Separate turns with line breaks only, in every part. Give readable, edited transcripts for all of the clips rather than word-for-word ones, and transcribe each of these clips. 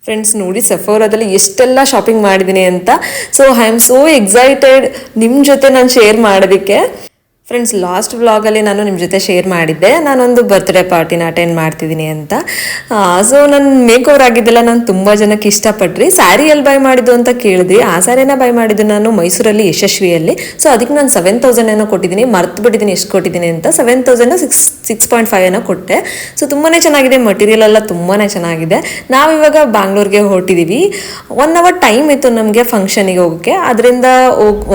Friends ನೋಡಿ ಸೆಫೋರಾದಲ್ಲಿ ಎಷ್ಟೆಲ್ಲ shopping ಮಾಡಿದ್ದೀನಿ ಅಂತ. So I am so excited ನಿಮ್ಮ ಜೊತೆ ನಾನು ಶೇರ್ ಮಾಡೋದಕ್ಕೆ. ಫ್ರೆಂಡ್ಸ್ ಲಾಸ್ಟ್ ವ್ಲಾಗಲ್ಲಿ ನಾನು ನಿಮ್ಮ ಜೊತೆ ಶೇರ್ ಮಾಡಿದ್ದೆ ನಾನೊಂದು ಬರ್ತ್ಡೇ ಪಾರ್ಟಿನ ಅಟೆಂಡ್ ಮಾಡ್ತಿದ್ದೀನಿ ಅಂತ. ಸೊ ನನ್ನ ಮೇಕ್ ಓವರ್ ಆಗಿದ್ದೆಲ್ಲ ನಾನು ತುಂಬ ಜನಕ್ಕೆ ಇಷ್ಟಪಟ್ರಿ. ಸ್ಯಾರಿ ಎಲ್ಲಿ ಬೈ ಮಾಡಿದ್ದು ಅಂತ ಕೇಳಿದ್ರಿ. ಆ ಸ್ಯಾರಿನ ಬೈ ಮಾಡಿದ್ದು ನಾನು ಮೈಸೂರಲ್ಲಿ ಯಶಸ್ವಿಯಲ್ಲಿ. ಸೊ ಅದಕ್ಕೆ ನಾನು 7,000 ಏನೋ ಕೊಟ್ಟಿದ್ದೀನಿ, ಮರ್ತು ಬಿಟ್ಟಿದ್ದೀನಿ ಎಷ್ಟು ಕೊಟ್ಟಿದ್ದೀನಿ ಅಂತ. 7,000 6.5 ಏನೋ ಕೊಟ್ಟೆ. ಸೊ ತುಂಬಾ ಚೆನ್ನಾಗಿದೆ, ಮಟೀರಿಯಲ್ ಎಲ್ಲ ತುಂಬಾ ಚೆನ್ನಾಗಿದೆ. ನಾವಿವಾಗ ಬ್ಯಾಂಗ್ಳೂರ್ಗೆ ಹೊರಟಿದ್ದೀವಿ. 1 ಅವರ್ ಟೈಮ್ ಇತ್ತು ನಮಗೆ ಫಂಕ್ಷನಿಗೆ ಹೋಗೋಕ್ಕೆ. ಅದರಿಂದ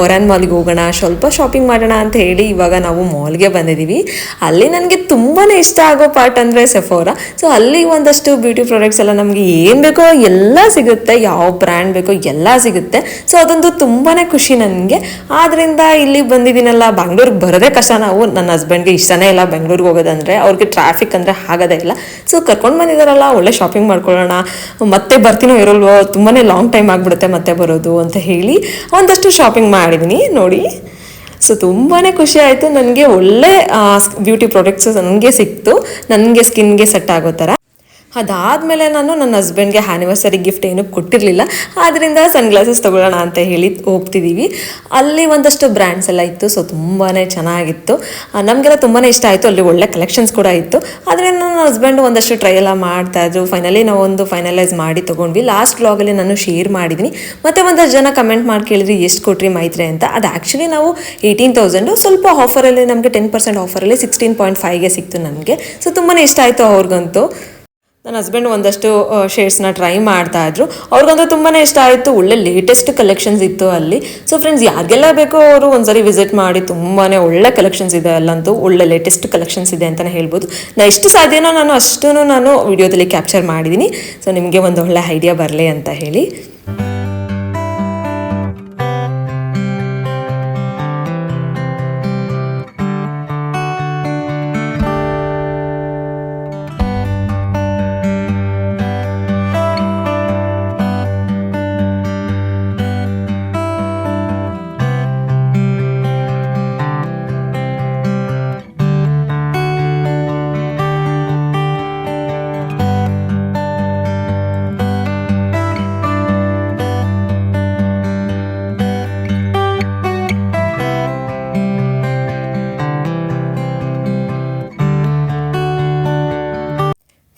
ಒರಾನ್ ಮಾಲ್ಗೆ ಹೋಗೋಣ, ಸ್ವಲ್ಪ ಶಾಪಿಂಗ್ ಮಾಡೋಣ ಅಂತ ಹೇಳಿ ಇವಾಗ ನಾವು ಮಾಲ್ಗೆ ಬಂದಿದ್ದೀವಿ. ಅಲ್ಲಿ ನನಗೆ ತುಂಬಾ ಇಷ್ಟ ಆಗೋ ಪಾರ್ಟ್ ಅಂದರೆ ಸೆಫೋರಾ. ಸೊ ಅಲ್ಲಿ ಒಂದಷ್ಟು ಬ್ಯೂಟಿ ಪ್ರಾಡಕ್ಟ್ಸ್ ಎಲ್ಲ ನಮಗೆ ಏನು ಬೇಕೋ ಎಲ್ಲ ಸಿಗುತ್ತೆ, ಯಾವ ಬ್ರ್ಯಾಂಡ್ ಬೇಕೋ ಎಲ್ಲ ಸಿಗುತ್ತೆ. ಸೊ ಅದೊಂದು ತುಂಬಾ ಖುಷಿ ನನಗೆ. ಆದ್ದರಿಂದ ಇಲ್ಲಿ ಬಂದಿದ್ದೀನಲ್ಲ, ಬ್ಯಾಂಗ್ಳೂರ್ಗೆ ಬರೋದೇ ಕಷ್ಟ. ನಾವು ನನ್ನ ಹಸ್ಬೆಂಡ್ಗೆ ಇಷ್ಟನೇ ಇಲ್ಲ ಬೆಂಗ್ಳೂರ್ಗೆ ಹೋಗೋದಂದರೆ, ಅವ್ರಿಗೆ ಟ್ರಾಫಿಕ್ ಅಂದರೆ ಆಗೋದೇ ಇಲ್ಲ. ಸೊ ಕರ್ಕೊಂಡು ಬಂದಿದ್ದಾರಲ್ಲ, ಒಳ್ಳೆ ಶಾಪಿಂಗ್ ಮಾಡ್ಕೊಳ್ಳೋಣ, ಮತ್ತೆ ಬರ್ತೀನೋ ಇರೋಲ್ವೋ, ತುಂಬಾ ಲಾಂಗ್ ಟೈಮ್ ಆಗಿಬಿಡುತ್ತೆ ಮತ್ತೆ ಬರೋದು ಅಂತ ಹೇಳಿ ಒಂದಷ್ಟು ಶಾಪಿಂಗ್ ಮಾಡಿದ್ದೀನಿ ನೋಡಿ. ಸೊ ತುಂಬಾ ಖುಷಿ ಆಯಿತು ನನಗೆ. ಒಳ್ಳೆ ಬ್ಯೂಟಿ ಪ್ರಾಡಕ್ಟ್ಸು ನನಗೆ ಸಿಕ್ತು, ನನಗೆ ಸ್ಕಿನ್ಗೆ ಸೆಟ್ ಆಗೋ ಥರ. ಅದಾದಮೇಲೆ ನಾನು ನನ್ನ ಹಸ್ಬೆಂಡ್ಗೆ ಆ್ಯನಿವರ್ಸರಿ ಗಿಫ್ಟ್ ಏನೂ ಕೊಟ್ಟಿರಲಿಲ್ಲ, ಆದ್ದರಿಂದ ಸನ್ಗ್ಲಾಸಸ್ ತೊಗೊಳ್ಳೋಣ ಅಂತ ಹೇಳಿ ಹೋಗ್ತಿದ್ದೀವಿ. ಅಲ್ಲಿ ಒಂದಷ್ಟು ಬ್ರ್ಯಾಂಡ್ಸ್ ಎಲ್ಲ ಇತ್ತು. ಸೊ ತುಂಬಾ ಚೆನ್ನಾಗಿತ್ತು, ನಮಗೆಲ್ಲ ತುಂಬಾ ಇಷ್ಟ ಆಯಿತು. ಅಲ್ಲಿ ಒಳ್ಳೆ ಕಲೆಕ್ಷನ್ಸ್ ಕೂಡ ಇತ್ತು. ಆದ್ದರಿಂದ ನನ್ನ ಹಸ್ಬೆಂಡು ಒಂದಷ್ಟು ಟ್ರೈ ಎಲ್ಲ ಮಾಡ್ತಾಯಿದ್ರು. ಫೈನಲಿ ನಾವು ಒಂದು ಫೈನಲೈಸ್ ಮಾಡಿ ತೊಗೊಂಡ್ವಿ. ಲಾಸ್ಟ್ ವ್ಲಾಗಲ್ಲಿ ನಾನು ಶೇರ್ ಮಾಡಿದ್ದೀನಿ. ಮತ್ತು ಒಂದಷ್ಟು ಜನ ಕಮೆಂಟ್ ಮಾಡಿ ಕೇಳಿದ್ರಿ ಎಷ್ಟು ಕೊಟ್ರಿ ಮೈತ್ರಿ ಅಂತ. ಅದು ಆ್ಯಕ್ಚುಲಿ ನಾವು 18,000 ಸ್ವಲ್ಪ ಆಫರಲ್ಲಿ ನಮಗೆ 10% ಆಫರಲ್ಲಿ 16.5ಗೆ ಸಿಕ್ತು ನನಗೆ. ಸೊ ತುಂಬಾ ಇಷ್ಟ ಆಯಿತು ಅವ್ರಿಗಂತೂ. ನನ್ನ ಹಸ್ಬೆಂಡ್ ಒಂದಷ್ಟು ಶೇಡ್ಸ್ನ ಟ್ರೈ ಮಾಡ್ತಾಯಿದ್ರು, ಅವ್ರಿಗಂತೂ ತುಂಬಾ ಇಷ್ಟ ಆಯಿತು. ಒಳ್ಳೆ ಲೇಟೆಸ್ಟ್ ಕಲೆಕ್ಷನ್ಸ್ ಇತ್ತು ಅಲ್ಲಿ. ಸೊ ಫ್ರೆಂಡ್ಸ್ ಯಾರಿಗೆಲ್ಲ ಬೇಕೋ ಅವರು ಒಂದ್ಸರಿ ವಿಸಿಟ್ ಮಾಡಿ, ತುಂಬಾ ಒಳ್ಳೆ ಕಲೆಕ್ಷನ್ಸ್ ಇದೆ ಅಲ್ಲಂತೂ. ಒಳ್ಳೆ ಲೇಟೆಸ್ಟ್ ಕಲೆಕ್ಷನ್ಸ್ ಇದೆ ಅಂತಲೇ ಹೇಳ್ಬೋದು. ಎಷ್ಟು ಸಾಧ್ಯನೋ ನಾನು ಅಷ್ಟೂ ನಾನು ವಿಡಿಯೋದಲ್ಲಿ ಕ್ಯಾಪ್ಚರ್ ಮಾಡಿದ್ದೀನಿ. ಸೊ ನಿಮಗೆ ಒಂದು ಒಳ್ಳೆ ಐಡಿಯಾ ಬರಲಿ ಅಂತ ಹೇಳಿ.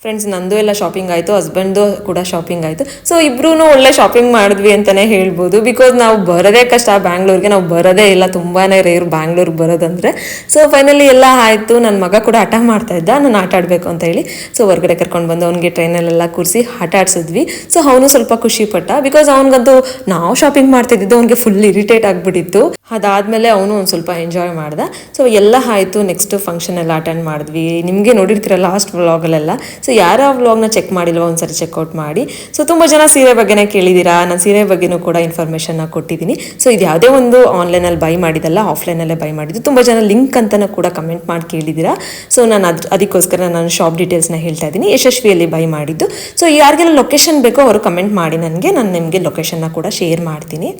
ಫ್ರೆಂಡ್ಸ್ ನಂದು ಎಲ್ಲ ಶಾಪಿಂಗ್ ಆಯಿತು, ಹಸ್ಬೆಂಡ್ದು ಕೂಡ ಶಾಪಿಂಗ್ ಆಯಿತು. ಸೊ ಇಬ್ಬರೂ ಒಳ್ಳೆ ಶಾಪಿಂಗ್ ಮಾಡಿದ್ವಿ ಅಂತಲೇ ಹೇಳ್ಬೋದು. ಬಿಕಾಸ್ ನಾವು ಬರೋದೇ ಕಷ್ಟ ಬ್ಯಾಂಗ್ಳೂರ್ಗೆ, ನಾವು ಬರೋದೇ ಇಲ್ಲ, ತುಂಬಾ ರೇರ್ ಬ್ಯಾಂಗ್ಳೂರ್ಗೆ ಬರೋದಂದರೆ. ಸೊ ಫೈನಲಿ ಎಲ್ಲ ಆಯಿತು. ನನ್ನ ಮಗ ಕೂಡ ಆಟ ಮಾಡ್ತಾಯಿದ್ದ, ನಾನು ಆಟ ಆಡಬೇಕು ಅಂತ ಹೇಳಿ. ಸೊ ಹೊರಗಡೆ ಕರ್ಕೊಂಡು ಬಂದು ಅವ್ನಿಗೆ ಟ್ರೈನಲ್ಲೆಲ್ಲ ಕೂರಿಸಿ ಆಟ ಆಡಿಸಿದ್ವಿ. ಸೊ ಅವನು ಸ್ವಲ್ಪ ಖುಷಿ ಪಟ್ಟ. ಬಿಕಾಸ್ ಅವ್ನಿಗಂತೂ ನಾವು ಶಾಪಿಂಗ್ ಮಾಡ್ತಿದ್ದಿದ್ದು ಅವ್ನಿಗೆ ಫುಲ್ ಇರಿಟೇಟ್ ಆಗಿಬಿಟ್ಟಿತ್ತು. ಅದಾದಮೇಲೆ ಅವನು ಒಂದು ಸ್ವಲ್ಪ ಎಂಜಾಯ್ ಮಾಡ್ದೆ. ಸೊ ಎಲ್ಲ ಆಯಿತು. ನೆಕ್ಸ್ಟ್ ಫಂಕ್ಷನ್ ಎಲ್ಲ ಅಟೆಂಡ್ ಮಾಡಿದ್ವಿ. ನಿಮಗೆ ನೋಡಿರ್ತೀರ ಲಾಸ್ಟ್ ವ್ಲಾಗಲ್ಲೆಲ್ಲ. ಸೊ ಯಾರ ವ್ಲಾಗ್ನ ಚೆಕ್ ಮಾಡಿಲ್ವೋ ಒಂದ್ಸರಿ ಚೆಕ್ಔಟ್ ಮಾಡಿ. ಸೊ ತುಂಬ ಜನ ಸೀರೆ ಬಗ್ಗೆನೇ ಕೇಳಿದ್ದೀರಾ. ನಾನು ಸೀರೆ ಬಗ್ಗೆನೂ ಕೂಡ ಇನ್ಫಾರ್ಮೇಷನ್ನ ಕೊಟ್ಟಿದ್ದೀನಿ. ಸೊ ಇದು ಯಾವುದೇ ಒಂದು ಆನ್ಲೈನಲ್ಲಿ ಬೈ ಮಾಡಿದಲ್ಲ, ಆಫ್ಲೈನಲ್ಲೇ ಬೈ ಮಾಡಿದ್ದು. ತುಂಬ ಜನ ಲಿಂಕ್ ಅಂತಲೂ ಕೂಡ ಕಮೆಂಟ್ ಮಾಡಿ ಕೇಳಿದ್ದೀರಾ. ಸೊ ನಾನು ಅದಕ್ಕೋಸ್ಕರ ನಾನು ಶಾಪ್ ಡೀಟೇಲ್ಸ್ನ ಹೇಳ್ತಾ ಇದ್ದೀನಿ. ಯಶಸ್ವಿಯಲ್ಲಿ ಬೈ ಮಾಡಿದ್ದು. ಸೊ ಯಾರಿಗೆಲ್ಲ ಲೊಕೇಶನ್ ಬೇಕೋ ಅವರು ಕಮೆಂಟ್ ಮಾಡಿ ನನಗೆ, ನಾನು ನಿಮಗೆ ಲೊಕೇಶನ್ನ ಕೂಡ ಶೇರ್ ಮಾಡ್ತೀನಿ.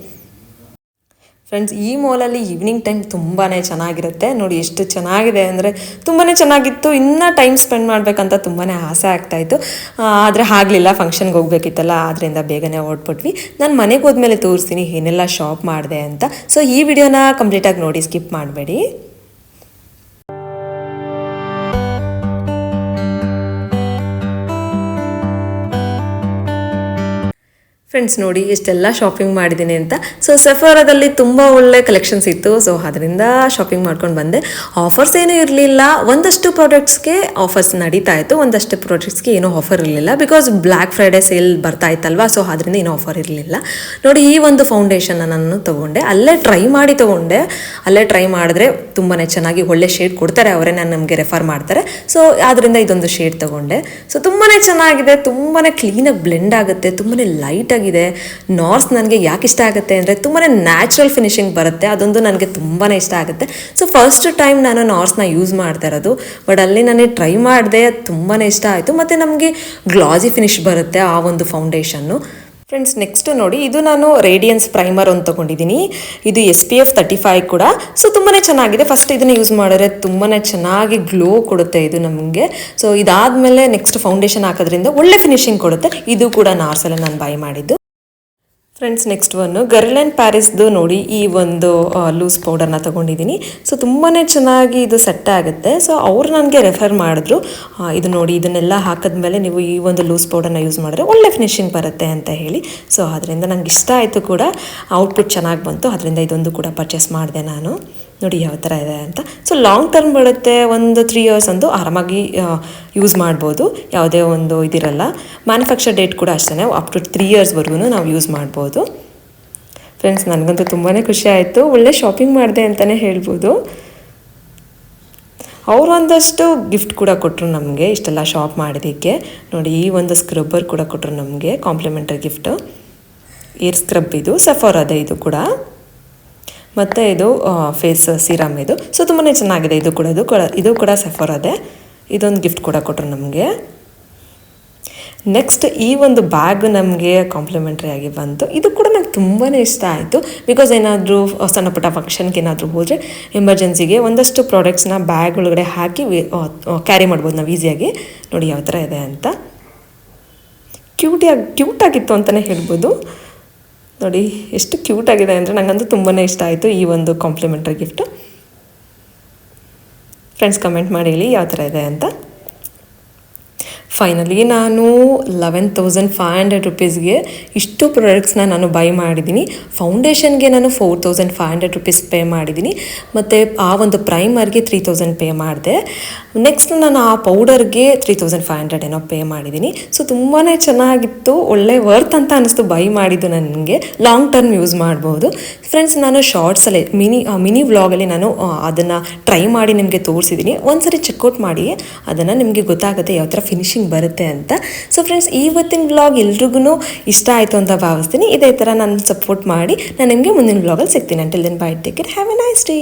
ಫ್ರೆಂಡ್ಸ್ ಈ ಮಾಲಲ್ಲಿ ಈವ್ನಿಂಗ್ ಟೈಮ್ ತುಂಬಾ ಚೆನ್ನಾಗಿರುತ್ತೆ ನೋಡಿ. ಎಷ್ಟು ಚೆನ್ನಾಗಿದೆ ಅಂದರೆ ತುಂಬಾ ಚೆನ್ನಾಗಿತ್ತು. ಇನ್ನೂ ಟೈಮ್ ಸ್ಪೆಂಡ್ ಮಾಡಬೇಕಂತ ತುಂಬಾ ಆಸೆ ಆಗ್ತಾಯಿತ್ತು. ಆದರೆ ಆಗಲಿಲ್ಲ, ಫಂಕ್ಷನ್ಗೆ ಹೋಗ್ಬೇಕಿತ್ತಲ್ಲ, ಆದ್ದರಿಂದ ಬೇಗನೆ ಹೊರಟ್ಬಿಟ್ವಿ. ನಾನು ಮನೆಗೆ ಹೋದ್ಮೇಲೆ ತೋರಿಸ್ತೀನಿ ಏನೆಲ್ಲ ಶಾಪ್ ಮಾಡಿದೆ ಅಂತ. ಸೊ ಈ ವಿಡಿಯೋನ ಕಂಪ್ಲೀಟಾಗಿ ನೋಡಿ, ಸ್ಕಿಪ್ ಮಾಡಬೇಡಿ. ಫ್ರೆಂಡ್ಸ್ ನೋಡಿ ಎಷ್ಟೆಲ್ಲ ಶಾಪಿಂಗ್ ಮಾಡಿದ್ದೀನಿ ಅಂತ. ಸೊ ಸೆಫೋರಾದಲ್ಲಿ ತುಂಬ ಒಳ್ಳೆ ಕಲೆಕ್ಷನ್ಸ್ ಇತ್ತು. ಸೊ ಅದರಿಂದ ಶಾಪಿಂಗ್ ಮಾಡ್ಕೊಂಡು ಬಂದೆ. ಆಫರ್ಸ್ ಏನೂ ಇರಲಿಲ್ಲ. ಒಂದಷ್ಟು ಪ್ರಾಡಕ್ಟ್ಸ್ಗೆ ಆಫರ್ಸ್ ನಡೀತಾ ಇತ್ತು, ಒಂದಷ್ಟು ಪ್ರಾಡಕ್ಟ್ಸ್ಗೆ ಏನೂ ಆಫರ್ ಇರಲಿಲ್ಲ. ಬಿಕಾಸ್ ಬ್ಲ್ಯಾಕ್ ಫ್ರೈಡೇ ಸೇಲ್ ಬರ್ತಾ ಇತ್ತಲ್ವ. ಸೊ ಅದರಿಂದ ಏನೂ ಆಫರ್ ಇರಲಿಲ್ಲ. ನೋಡಿ ಈ ಒಂದು ಫೌಂಡೇಶನ್ನ ನಾನು ತೊಗೊಂಡೆ. ಅಲ್ಲೇ ಟ್ರೈ ಮಾಡಿ ತೊಗೊಂಡೆ. ಅಲ್ಲೇ ಟ್ರೈ ಮಾಡಿದ್ರೆ ತುಂಬಾ ಚೆನ್ನಾಗಿ ಒಳ್ಳೆ ಶೇಡ್ ಕೊಡ್ತಾರೆ, ಅವರೇ ನಾನು ನಮಗೆ ರೆಫರ್ ಮಾಡ್ತಾರೆ. ಸೊ ಆದ್ದರಿಂದ ಇದೊಂದು ಶೇಡ್ ತೊಗೊಂಡೆ. ಸೊ ತುಂಬಾ ಚೆನ್ನಾಗಿದೆ, ತುಂಬಾ ಕ್ಲೀನಾಗಿ ಬ್ಲೆಂಡ್ ಆಗುತ್ತೆ, ತುಂಬಾ ಲೈಟಾಗಿ ಇದೆ. ನಾರ್ಸ್ ನನಗೆ ಯಾಕೆ ಇಷ್ಟ ಆಗುತ್ತೆ ಅಂದರೆ ತುಂಬಾ ನ್ಯಾಚುರಲ್ ಫಿನಿಶಿಂಗ್ ಬರುತ್ತೆ, ಅದೊಂದು ನನಗೆ ತುಂಬಾ ಇಷ್ಟ ಆಗುತ್ತೆ. ಸೊ ಫಸ್ಟ್ ಟೈಮ್ ನಾನು ನಾರ್ಸ್ನ ಯೂಸ್ ಮಾಡ್ತಾ ಇರೋದು. ಬಟ್ ಅಲ್ಲಿ ನನಗೆ ಟ್ರೈ ಮಾಡಿದೆ, ತುಂಬಾ ಇಷ್ಟ ಆಯಿತು. ಮತ್ತು ನಮಗೆ ಗ್ಲಾಸಿ ಫಿನಿಶ್ ಬರುತ್ತೆ ಆ ಒಂದು ಫೌಂಡೇಶನ್ನು. ಫ್ರೆಂಡ್ಸ್ ನೆಕ್ಸ್ಟ್ ನೋಡಿ, ಇದು ನಾನು ರೇಡಿಯನ್ಸ್ ಪ್ರೈಮರ್ ಅಂತ ತೊಗೊಂಡಿದ್ದೀನಿ. ಇದು SPF 35 ಕೂಡ. ಸೊ ತುಂಬಾ ಚೆನ್ನಾಗಿದೆ. ಫಸ್ಟ್ ಇದನ್ನು ಯೂಸ್ ಮಾಡಿದ್ರೆ ತುಂಬಾ ಚೆನ್ನಾಗಿ ಗ್ಲೋ ಕೊಡುತ್ತೆ ಇದು ನಮಗೆ. ಸೊ ಇದಾದಮೇಲೆ ನೆಕ್ಸ್ಟ್ ಫೌಂಡೇಶನ್ ಹಾಕೋದ್ರಿಂದ ಒಳ್ಳೆ ಫಿನಿಶಿಂಗ್ ಕೊಡುತ್ತೆ. ಇದು ಕೂಡ ನಾರ್ಸಲ್ಲಿ ನಾನು ಬೈ ಮಾಡಿದ್ದು. ಫ್ರೆಂಡ್ಸ್ ನೆಕ್ಸ್ಟ್ ಗರ್ಲ್ಯಾಂಡ್ ಪ್ಯಾರಿಸ್ದು ನೋಡಿ, ಈ ಒಂದು ಲೂಸ್ ಪೌಡರ್ನ ತೊಗೊಂಡಿದ್ದೀನಿ. ಸೊ ತುಂಬಾ ಚೆನ್ನಾಗಿ ಇದು ಸೆಟ್ ಆಗುತ್ತೆ. ಸೊ ಅವ್ರು ನನಗೆ ರೆಫರ್ ಮಾಡಿದ್ರು, ಇದು ನೋಡಿ ಇದನ್ನೆಲ್ಲ ಹಾಕಿದ್ಮೇಲೆ ನೀವು ಈ ಒಂದು ಲೂಸ್ ಪೌಡರ್ನ ಯೂಸ್ ಮಾಡಿದ್ರೆ ಒಳ್ಳೆ ಫಿನಿಶಿಂಗ್ ಬರುತ್ತೆ ಅಂತ ಹೇಳಿ. ಸೊ ಅದರಿಂದ ನನಗೆ ಇಷ್ಟ ಆಯಿತು ಕೂಡ, ಔಟ್ಪುಟ್ ಚೆನ್ನಾಗಿ ಬಂತು. ಅದರಿಂದ ಇದೊಂದು ಕೂಡ ಪರ್ಚೇಸ್ ಮಾಡಿದೆ ನಾನು. ನೋಡಿ ಯಾವ ಥರ ಇದೆ ಅಂತ. ಸೊ ಲಾಂಗ್ ಟರ್ಮ್ ಬರುತ್ತೆ, ಒಂದು 3 ಇಯರ್ಸ್ ಅಂತೂ ಆರಾಮಾಗಿ ಯೂಸ್ ಮಾಡ್ಬೋದು. ಯಾವುದೇ ಒಂದು ಇದಿರಲ್ಲ. ಮ್ಯಾನುಫ್ಯಾಕ್ಚರ್ ಡೇಟ್ ಕೂಡ ಅಷ್ಟೇ, ಅಪ್ ಟು 3 ಇಯರ್ಸ್ವರೆಗೂ ನಾವು ಯೂಸ್ ಮಾಡ್ಬೋದು. ಫ್ರೆಂಡ್ಸ್ ನನಗಂತೂ ತುಂಬಾ ಖುಷಿ ಆಯಿತು. ಒಳ್ಳೆ ಶಾಪಿಂಗ್ ಮಾಡಿದೆ ಅಂತಲೇ ಹೇಳ್ಬೋದು. ಅವರು ಒಂದಷ್ಟು ಗಿಫ್ಟ್ ಕೂಡ ಕೊಟ್ಟರು ನಮಗೆ, ಇಷ್ಟೆಲ್ಲ ಶಾಪ್ ಮಾಡಿದ್ದಕ್ಕೆ. ನೋಡಿ ಈ ಒಂದು ಸ್ಕ್ರಬ್ಬರ್ ಕೂಡ ಕೊಟ್ಟರು ನಮಗೆ, ಕಾಂಪ್ಲಿಮೆಂಟರಿ ಗಿಫ್ಟು. ಏರ್ ಸ್ಕ್ರಬ್ ಇದು ಸೆಫಾರದೆ ಇದು ಕೂಡ. ಮತ್ತು ಇದು ಫೇಸ್ ಸೀರಮ್ ಇದು. ಸೊ ತುಂಬಾ ಚೆನ್ನಾಗಿದೆ ಇದು ಕೂಡ ಸೆಫಾರದೆ. ಇದೊಂದು ಗಿಫ್ಟ್ ಕೂಡ ಕೊಟ್ಟರು ನಮಗೆ. ನೆಕ್ಸ್ಟ್ ಈ ಒಂದು ಬ್ಯಾಗ್ ನಮಗೆ ಕಾಂಪ್ಲಿಮೆಂಟ್ರಿ ಆಗಿ ಬಂತು. ಇದು ಕೂಡ ನಂಗೆ ತುಂಬಾ ಇಷ್ಟ ಆಯಿತು. ಬಿಕಾಸ್ ಏನಾದರೂ ಸಣ್ಣ ಪುಟ್ಟ ಫಂಕ್ಷನ್ಗೆ ಏನಾದರೂ ಹೋದರೆ ಎಮರ್ಜೆನ್ಸಿಗೆ ಒಂದಷ್ಟು ಪ್ರಾಡಕ್ಟ್ಸ್ನ ಬ್ಯಾಗ್ ಒಳಗಡೆ ಹಾಕಿ ಕ್ಯಾರಿ ಮಾಡ್ಬೋದು ನಾವು ಈಸಿಯಾಗಿ. ನೋಡಿ ಯಾವ ಥರ ಇದೆ ಅಂತ. ಕ್ಯೂಟಾಗಿತ್ತು ಅಂತಲೇ ಹೇಳ್ಬೋದು. ನೋಡಿ ಎಷ್ಟು ಕ್ಯೂಟಾಗಿದೆ ಅಂದರೆ ನನಗಂತೂ ತುಂಬಾ ಇಷ್ಟ ಆಯಿತು ಈ ಒಂದು ಕಾಂಪ್ಲಿಮೆಂಟರಿ ಗಿಫ್ಟು. ಫ್ರೆಂಡ್ಸ್ ಕಮೆಂಟ್ ಮಾಡಿ ಹೇಳಿ ಯಾವ ಥರ ಇದೆ ಅಂತ. ಫೈನಲಿ ನಾನು 11,500 ರುಪೀಸ್ಗೆ ಇಷ್ಟು ಪ್ರಾಡಕ್ಟ್ಸ್ನ ನಾನು ಬೈ ಮಾಡಿದ್ದೀನಿ. ಫೌಂಡೇಶನ್ಗೆ ನಾನು 4,500 ರುಪೀಸ್ ಪೇ ಮಾಡಿದ್ದೀನಿ. ಮತ್ತು ಆ ಒಂದು ಪ್ರೈಮರ್ಗೆ 3,000 ಪೇ ಮಾಡಿದೆ. ನೆಕ್ಸ್ಟ್ ನಾನು ಆ ಪೌಡರ್ಗೆ 3,500 ಏನೋ ಪೇ ಮಾಡಿದ್ದೀನಿ. ಸೊ ತುಂಬಾ ಚೆನ್ನಾಗಿತ್ತು, ಒಳ್ಳೆ ವರ್ತ್ ಅಂತ ಅನ್ನಿಸ್ತು ಬೈ ಮಾಡಿದ್ದು ನನಗೆ. ಲಾಂಗ್ ಟರ್ಮ್ ಯೂಸ್ ಮಾಡ್ಬೋದು. ಫ್ರೆಂಡ್ಸ್ ನಾನು ಶಾರ್ಟ್ಸಲ್ಲಿ ಮಿನಿ ವ್ಲಾಗಲ್ಲಿ ನಾನು ಅದನ್ನು ಟ್ರೈ ಮಾಡಿ ನಿಮಗೆ ತೋರಿಸಿದ್ದೀನಿ. ಒಂದ್ಸರಿ ಚೆಕ್ಔಟ್ ಮಾಡಿ, ಅದನ್ನು ನಿಮಗೆ ಗೊತ್ತಾಗುತ್ತೆ ಯಾವ ಥರ ಫಿನಿಶಿಂಗ್ ಬರುತ್ತೆ ಅಂತ. ಸೊ ಫ್ರೆಂಡ್ಸ್ ಇವತ್ತಿನ ವ್ಲಾಗ್ ಎಲ್ರಿಗೂ ಇಷ್ಟ ಆಯಿತು ಅಂತ ಭಾವಿಸ್ತೀನಿ. ಇದೇ ಥರ ನಾನು ಸಪೋರ್ಟ್ ಮಾಡಿ ನಾನು ನಿಮಗೆ ಮುಂದಿನ ವ್ಲಾಗಲ್ಲಿ ಸಿಗ್ತೀನಿ. Until then bye, take care, have a nice day.